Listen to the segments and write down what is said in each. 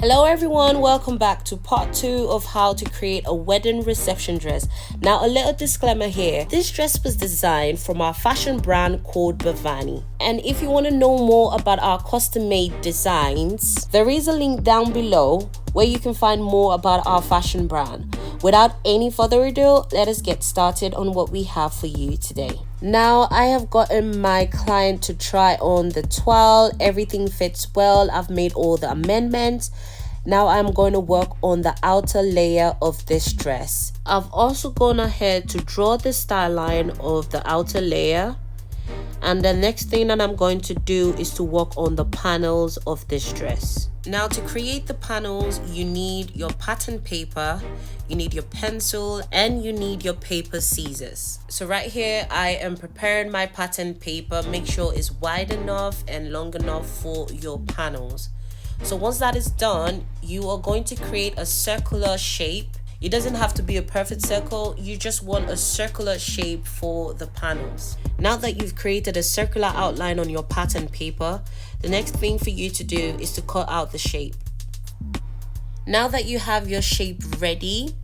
Hello everyone, welcome back to part 2 of how to create a wedding reception dress. Now a little disclaimer here, this dress was designed from our fashion brand called BEVANI. And if you want to know more about our custom made designs, there is a link down below where you can find more about our fashion brand. Without any further ado, let us get started on what we have for you today. Now I have gotten my client to try on the toile. Everything fits well. I've made all the amendments. Now I'm going to work on the outer layer of this dress. I've also gone ahead to draw the style line of the outer layer. And the next thing that I'm going to do is to work on the panels of this dress. Now to create the panels, you need your pattern paper, you need your pencil, and you need your paper scissors. So right here, I am preparing my pattern paper. Make sure it's wide enough and long enough for your panels. So once that is done, you are going to create a circular shape. It doesn't have to be a perfect circle, you just want a circular shape for the panels. Now that you've created a circular outline on your pattern paper, the next thing for you to do is to cut out the shape. Now that you have your shape ready,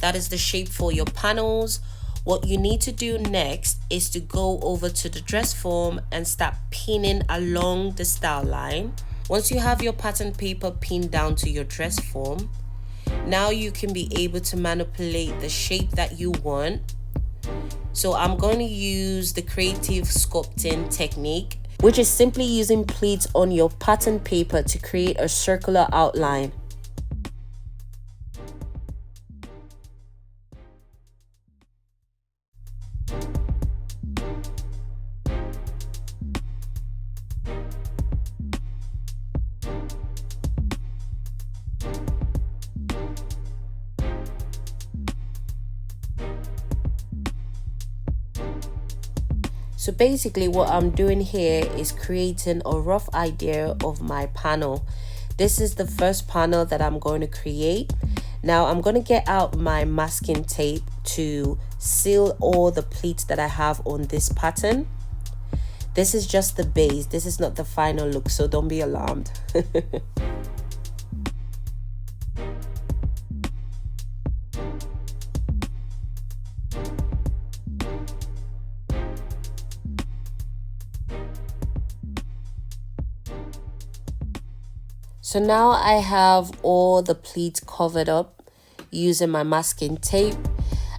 that is the shape for your panels, what you need to do next is to go over to the dress form and start pinning along the style line. Once you have your pattern paper pinned down to your dress form, now you can be able to manipulate the shape that you want. So I'm going to use the creative sculpting technique, which is simply using pleats on your pattern paper to create a circular outline. So basically what I'm doing here is creating a rough idea of my panel. This is the first panel that I'm going to create. Now I'm going to get out my masking tape to seal all the pleats that I have on this pattern. This is just the base. This is not the final look, so don't be alarmed. So now I have all the pleats covered up using my masking tape,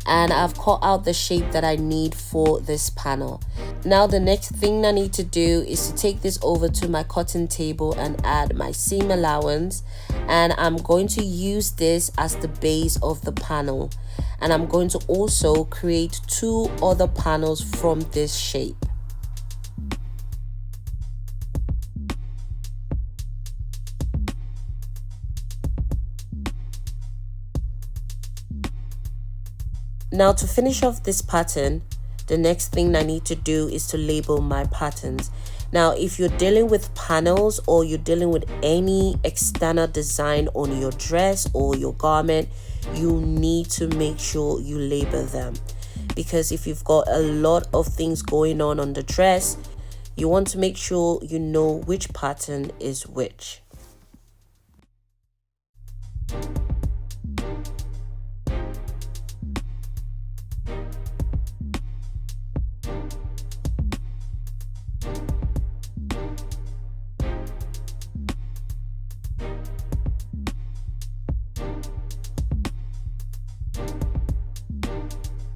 and I've cut out the shape that I need for this panel. Now the next thing I need to do is to take this over to my cutting table and add my seam allowance, and I'm going to use this as the base of the panel, and I'm going to also create 2 other panels from this shape. Now to finish off this pattern, the next thing I need to do is to label my patterns. Now if you're dealing with panels or you're dealing with any external design on your dress or your garment, you need to make sure you label them. Because if you've got a lot of things going on the dress, you want to make sure you know which pattern is which.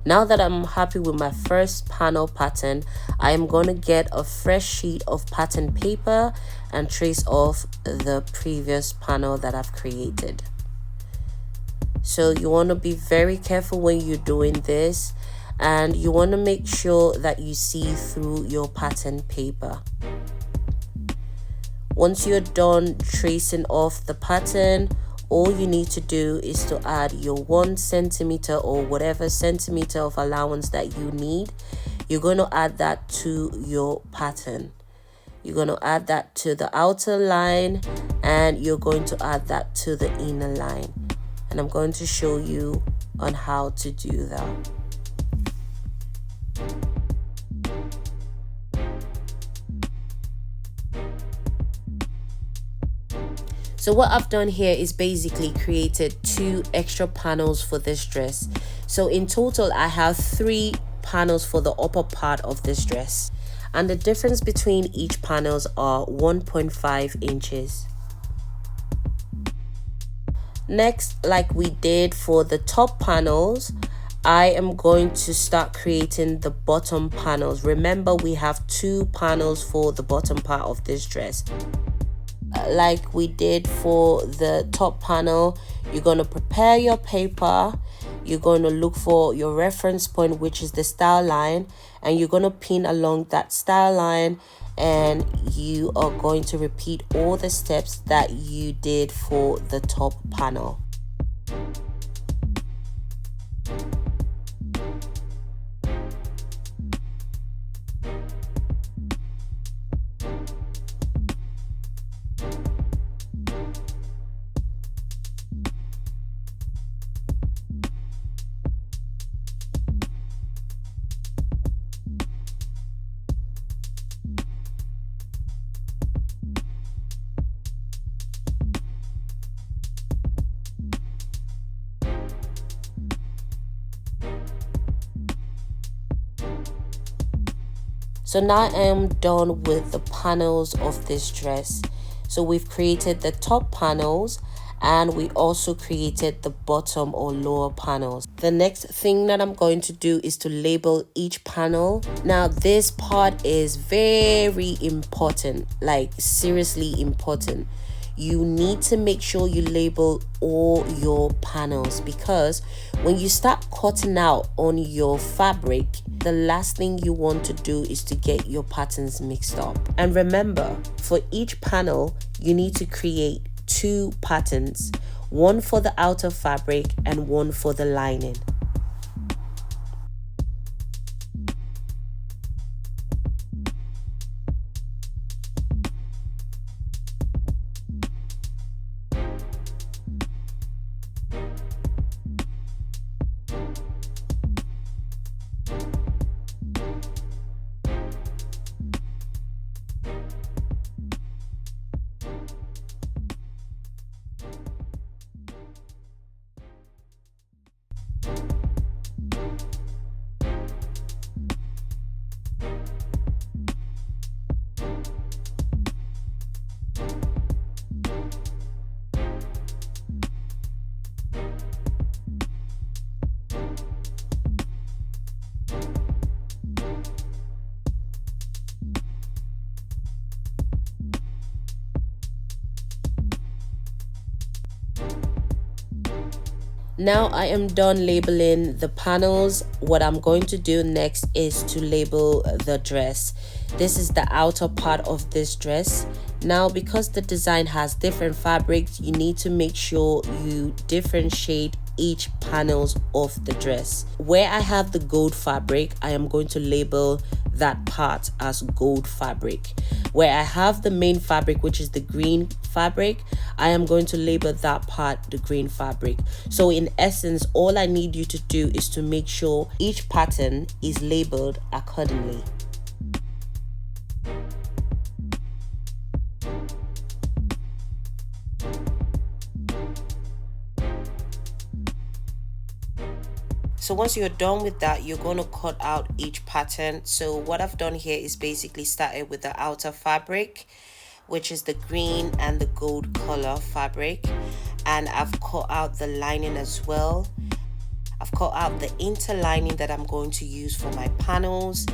Now that I'm happy with my first panel pattern, I am going to get a fresh sheet of pattern paper and trace off the previous panel that I've created. So you want to be very careful when you're doing this, and you want to make sure that you see through your pattern paper. Once you're done tracing off the pattern, all you need to do is to add your 1 centimeter or whatever centimeter of allowance that you need. You're going to add that to your pattern. You're going to add that to the outer line, and you're going to add that to the inner line. And I'm going to show you on how to do that. So what I've done here is basically created 2 extra panels for this dress. So in total, I have 3 panels for the upper part of this dress. And the difference between each panels are 1.5 inches. Next, like we did for the top panels, I am going to start creating the bottom panels. Remember, we have 2 panels for the bottom part of this dress. Like we did for the top panel, you're going to prepare your paper, you're going to look for your reference point, which is the style line, and you're going to pin along that style line, and you are going to repeat all the steps that you did for the top panel. So now I am done with the panels of this dress. So we've created the top panels and we also created the bottom or lower panels. The next thing that I'm going to do is to label each panel. Now this part is very important, like seriously important. You need to make sure you label all your panels, because when you start cutting out on your fabric, the last thing you want to do is to get your patterns mixed up. And remember, for each panel, you need to create 2 patterns, one for the outer fabric and one for the lining. Now I am done labeling the panels. What I'm going to do next is to label the dress. This is the outer part of this dress. Now, because the design has different fabrics, you need to make sure you differentiate each panels of the dress. Where I have the gold fabric, I am going to label that part as gold fabric. Where I have the main fabric, which is the green fabric, I am going to label that part the green fabric. So in essence, all I need you to do is to make sure each pattern is labeled accordingly. So once you're done with that, you're going to cut out each pattern. So what I've done here is basically started with the outer fabric, which is the green and the gold color fabric, and I've cut out the lining as well. I've cut out the interlining that I'm going to use for my panels,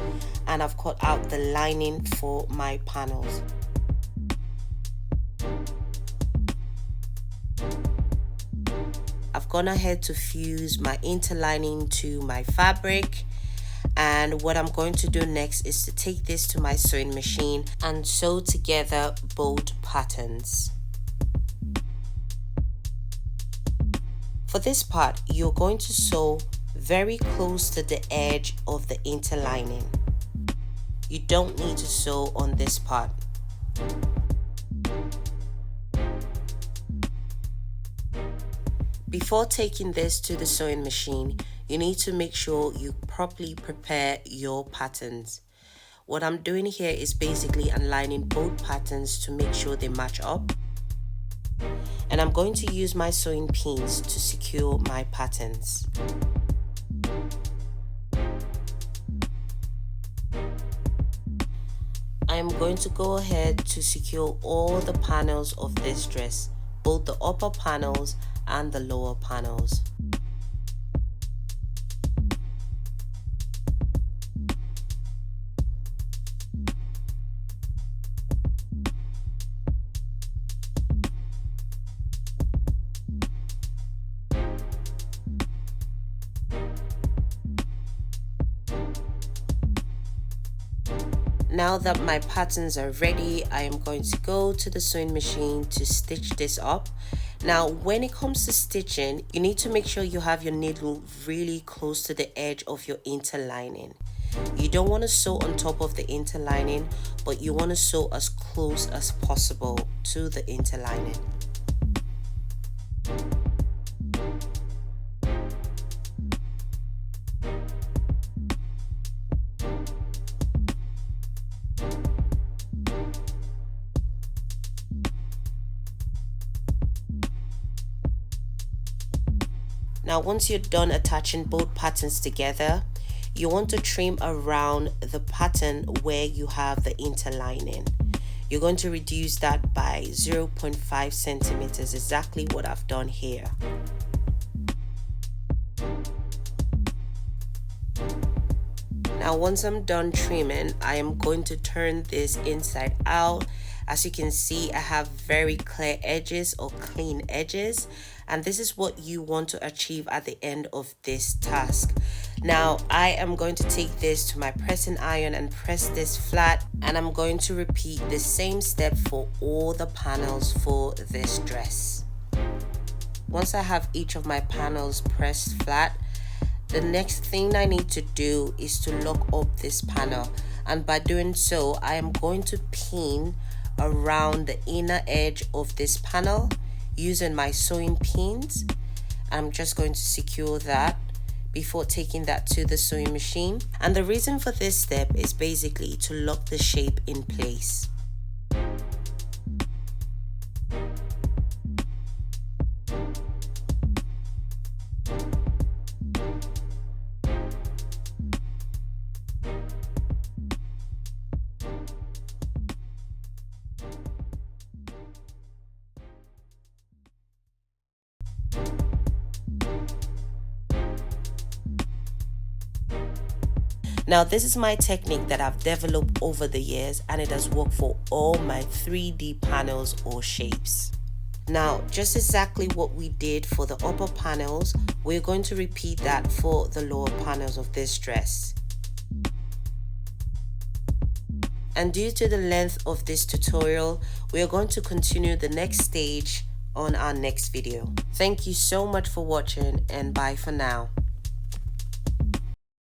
and I've cut out the lining for my panels. I've gone ahead to fuse my interlining to my fabric, and what I'm going to do next is to take this to my sewing machine and sew together both patterns. For this part, you're going to sew very close to the edge of the interlining. You don't need to sew on this part. Before taking this to the sewing machine, you need to make sure you properly prepare your patterns. What I'm doing here is basically aligning both patterns to make sure they match up. And I'm going to use my sewing pins to secure my patterns. I am going to go ahead to secure all the panels of this dress, both the upper panels and the lower panels. Now that my patterns are ready, I am going to go to the sewing machine to stitch this up. Now, when it comes to stitching, you need to make sure you have your needle really close to the edge of your interlining. You don't want to sew on top of the interlining, but you want to sew as close as possible to the interlining. Now, once you're done attaching both patterns together, you want to trim around the pattern where you have the interlining. You're going to reduce that by 0.5 centimeters, exactly what I've done here. Now, once I'm done trimming, I am going to turn this inside out. As you can see, I have very clear edges or clean edges, and this is what you want to achieve at the end of this task. Now, I am going to take this to my pressing iron and press this flat, and I'm going to repeat the same step for all the panels for this dress. Once I have each of my panels pressed flat, the next thing I need to do is to lock up this panel, and by doing so, I am going to pin around the inner edge of this panel using my sewing pins. I'm just going to secure that before taking that to the sewing machine, and the reason for this step is basically to lock the shape in place. Now, this is my technique that I've developed over the years, and it has worked for all my 3D panels or shapes. Now, just exactly what we did for the upper panels, we're going to repeat that for the lower panels of this dress. And due to the length of this tutorial, we are going to continue the next stage on our next video. Thank you so much for watching, and bye for now.